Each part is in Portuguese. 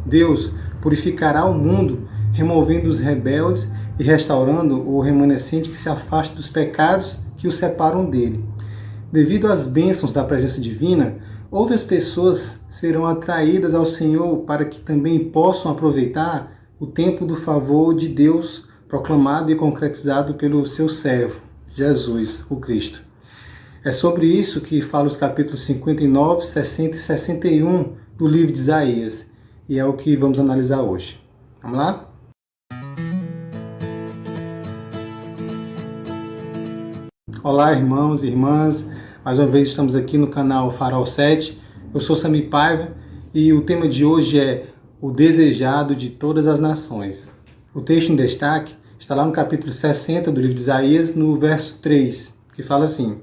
Deus purificará o mundo, removendo os rebeldes e restaurando o remanescente que se afasta dos pecados que o separam dele. Devido às bênçãos da presença divina, outras pessoas serão atraídas ao Senhor para que também possam aproveitar o tempo do favor de Deus proclamado e concretizado pelo seu servo, Jesus, o Cristo. É sobre isso que fala os capítulos 59, 60 e 61 do livro de Isaías, e é o que vamos analisar hoje. Vamos lá? Olá, irmãos e irmãs. Mais uma vez estamos aqui no canal Farol 7. Eu sou Sami Paiva e o tema de hoje é o desejado de todas as nações. O texto em destaque está lá no capítulo 60 do livro de Isaías, no verso 3, que fala assim: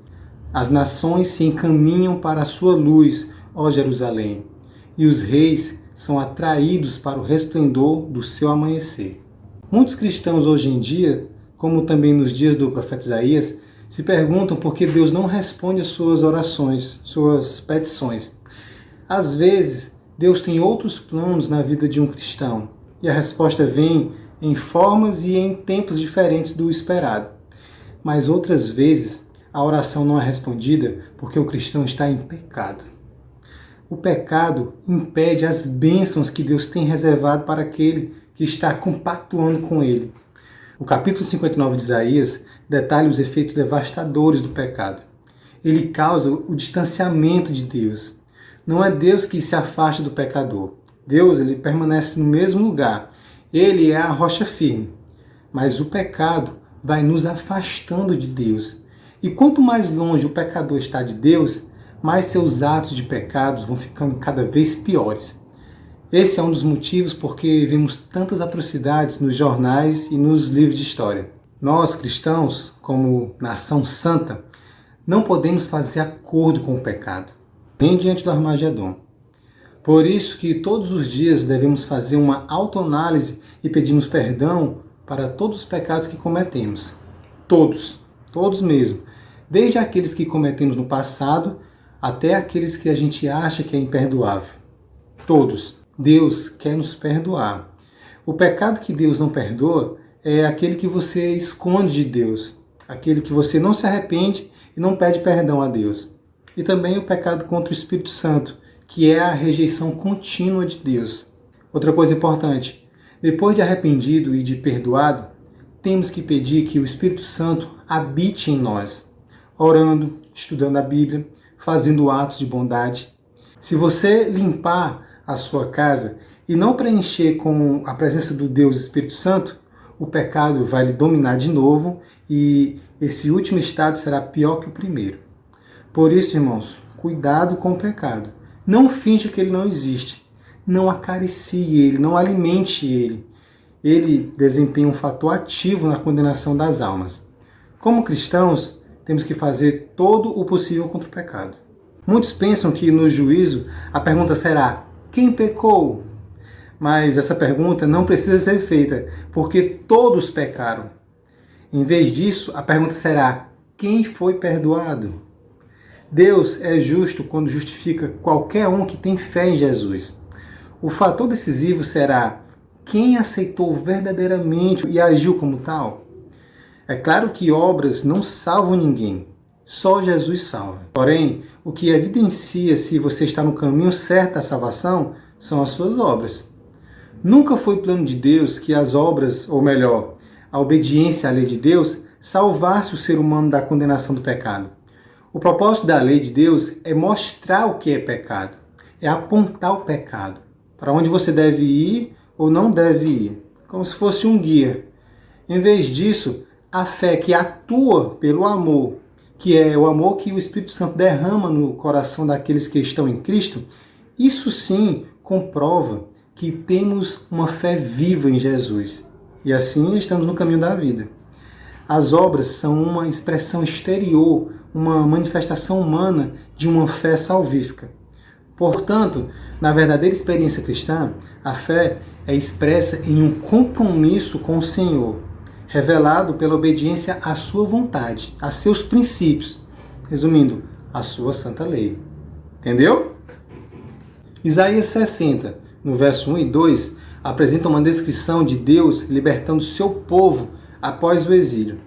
As nações se encaminham para a sua luz, ó Jerusalém, e os reis são atraídos para o resplendor do seu amanhecer. Muitos cristãos hoje em dia, como também nos dias do profeta Isaías, se perguntam por que Deus não responde às suas orações, suas petições. Às vezes, Deus tem outros planos na vida de um cristão, e a resposta vem em formas e em tempos diferentes do esperado. Mas outras vezes, a oração não é respondida porque o cristão está em pecado. O pecado impede as bênçãos que Deus tem reservado para aquele que está compactuando com ele. O capítulo 59 de Isaías detalha os efeitos devastadores do pecado. Ele causa o distanciamento de Deus. Não é Deus que se afasta do pecador. Deus, ele permanece no mesmo lugar. Ele é a rocha firme. Mas o pecado vai nos afastando de Deus. E quanto mais longe o pecador está de Deus, mais seus atos de pecados vão ficando cada vez piores. Esse é um dos motivos porque vemos tantas atrocidades nos jornais e nos livros de história. Nós, cristãos, como nação santa, não podemos fazer acordo com o pecado, nem diante do Armagedon. Por isso que todos os dias devemos fazer uma autoanálise e pedirmos perdão para todos os pecados que cometemos. Todos mesmo. Desde aqueles que cometemos no passado até aqueles que a gente acha que é imperdoável. Todos. Deus quer nos perdoar. O pecado que Deus não perdoa é aquele que você esconde de Deus, aquele que você não se arrepende e não pede perdão a Deus. E também o pecado contra o Espírito Santo, que é a rejeição contínua de Deus. Outra coisa importante, depois de arrependido e de perdoado, temos que pedir que o Espírito Santo habite em nós, orando, estudando a Bíblia, fazendo atos de bondade. Se você limpar a sua casa e não preencher com a presença do Deus Espírito Santo, o pecado vai lhe dominar de novo e esse último estado será pior que o primeiro. Por isso, irmãos, cuidado com o pecado. Não finja que ele não existe. Não acaricie ele, não alimente ele. Ele desempenha um fator ativo na condenação das almas. Como cristãos, temos que fazer todo o possível contra o pecado. Muitos pensam que no juízo a pergunta será: quem pecou? Mas essa pergunta não precisa ser feita, porque todos pecaram. Em vez disso, a pergunta será: quem foi perdoado? Deus é justo quando justifica qualquer um que tem fé em Jesus. O fator decisivo será: quem aceitou verdadeiramente e agiu como tal? É claro que obras não salvam ninguém. Só Jesus salva. Porém, o que evidencia se você está no caminho certo da salvação são as suas obras. Nunca foi plano de Deus que as obras, ou melhor, a obediência à lei de Deus, salvasse o ser humano da condenação do pecado. O propósito da lei de Deus é mostrar o que é pecado, é apontar o pecado, para onde você deve ir ou não deve ir, como se fosse um guia. Em vez disso, a fé que atua pelo amor, que é o amor que o Espírito Santo derrama no coração daqueles que estão em Cristo, isso sim comprova que temos uma fé viva em Jesus. E assim estamos no caminho da vida. As obras são uma expressão exterior, uma manifestação humana de uma fé salvífica. Portanto, na verdadeira experiência cristã, a fé é expressa em um compromisso com o Senhor, revelado pela obediência à sua vontade, a seus princípios, resumindo, a sua santa lei. Entendeu? Isaías 60 no verso 1 e 2, apresenta uma descrição de Deus libertando seu povo após o exílio.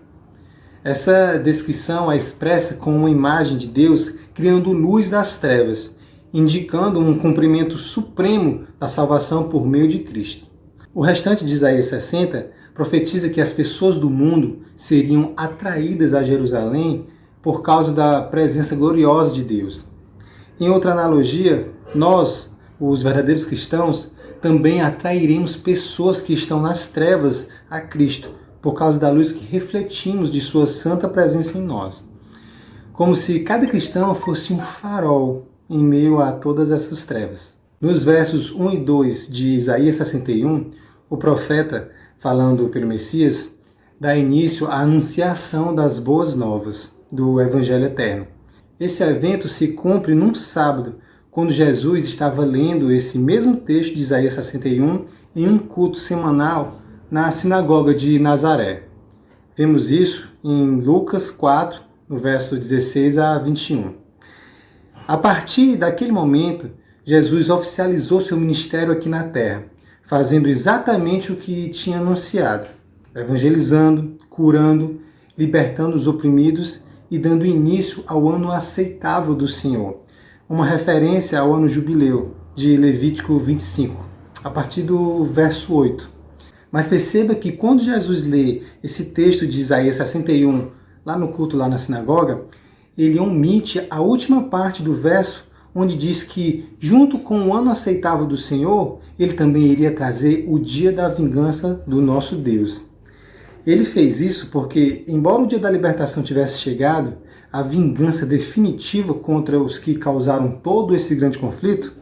Essa descrição é expressa com uma imagem de Deus criando luz das trevas, indicando um cumprimento supremo da salvação por meio de Cristo. O restante de Isaías 60 profetiza que as pessoas do mundo seriam atraídas a Jerusalém por causa da presença gloriosa de Deus. Em outra analogia, nós, os verdadeiros cristãos, também atrairemos pessoas que estão nas trevas a Cristo, por causa da luz que refletimos de sua santa presença em nós. Como se cada cristão fosse um farol em meio a todas essas trevas. Nos versos 1 e 2 de Isaías 61, o profeta, falando pelo Messias, dá início à anunciação das boas novas do Evangelho Eterno. Esse evento se cumpre num sábado, quando Jesus estava lendo esse mesmo texto de Isaías 61 em um culto semanal na sinagoga de Nazaré. Vemos isso em Lucas 4, no verso 16 a 21. A partir daquele momento, Jesus oficializou seu ministério aqui na terra, fazendo exatamente o que tinha anunciado, evangelizando, curando, libertando os oprimidos e dando início ao ano aceitável do Senhor, uma referência ao ano jubileu de Levítico 25, a partir do verso 8. Mas perceba que quando Jesus lê esse texto de Isaías 61, lá no culto, lá na sinagoga, ele omite a última parte do verso, onde diz que, junto com o ano aceitável do Senhor, ele também iria trazer o dia da vingança do nosso Deus. Ele fez isso porque, embora o dia da libertação tivesse chegado, a vingança definitiva contra os que causaram todo esse grande conflito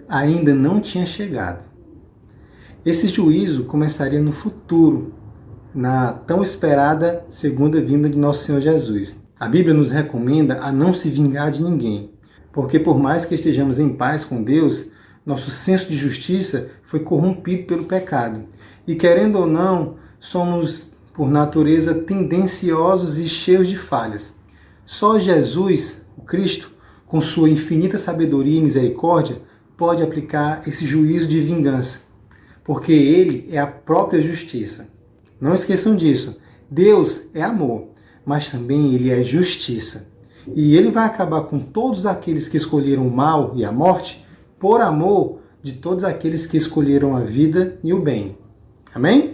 ainda não tinha chegado. Esse juízo começaria no futuro, na tão esperada segunda vinda de nosso Senhor Jesus. A Bíblia nos recomenda a não se vingar de ninguém, porque por mais que estejamos em paz com Deus, nosso senso de justiça foi corrompido pelo pecado. E querendo ou não, somos por natureza tendenciosos e cheios de falhas. Só Jesus, o Cristo, com sua infinita sabedoria e misericórdia, pode aplicar esse juízo de vingança, porque ele é a própria justiça. Não esqueçam disso. Deus é amor, mas também ele é justiça. E ele vai acabar com todos aqueles que escolheram o mal e a morte por amor de todos aqueles que escolheram a vida e o bem. Amém?